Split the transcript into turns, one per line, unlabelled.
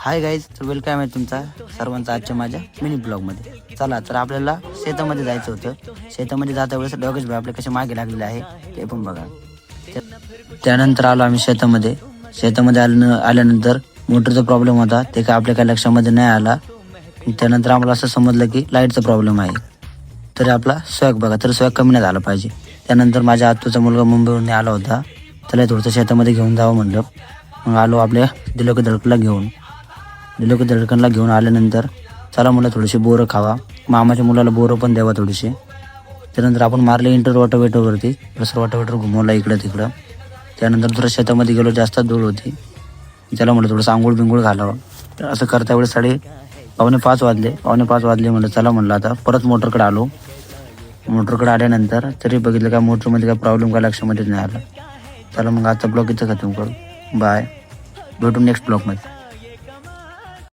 Hi guys, तर welcome आहे तुमचा सर्वांचा आजच्या माझ्या मिनी ब्लॉगमध्ये. चला तर आपल्याला शेतामध्ये जायचं होतं. शेतामध्ये जाता वेळेस डॉगेश भाई आपले कसे मागे लागलेले आहे ते पण बघा. त्यानंतर आलो आम्ही शेतामध्ये आल्यानंतर मोटरचा प्रॉब्लेम होता, ते काय आपल्या काय लक्षामध्ये नाही आला. त्यानंतर आम्हाला असं समजलं की लाईटचा प्रॉब्लेम आहे. तरी आपला स्वॅग बघा, तर स्वॅग कमी नाही झाला पाहिजे. त्यानंतर माझ्या आत्तूचा मुलगा मुंबईवरून आला होता, त्याला थोडंसं शेतामध्ये घेऊन जावं म्हणलं. मग आलो आपल्या दिलोकी धडकनला घेऊन आल्यानंतर चला म्हणलं थोडीशी बोरं खावा, मामाच्या मुलाला बोरं पण द्यावा थोडीशी. त्यानंतर आपण मारले इंटर रोटावेटरवरती, प्लस रोटावेटर घुमवला इकडं तिकडं. त्यानंतर थोडं शेतामध्ये गेलो, जास्त धूळ होती, त्याला म्हटलं थोडंसं आंघोळ बिंगोळ घालावं. तर असं करता वेळेस 4:45 वाजले म्हणलं चला म्हणलं आता परत मोटरकडे आलो. मोटरकडे आल्यानंतर तरी बघितलं का मोटरमध्ये काय प्रॉब्लेम काय लक्षामध्ये नाही आला. चला मग आजचा ब्लॉग इथं खतम करू. बाय, भेटू नेक्स्ट ब्लॉगमध्ये.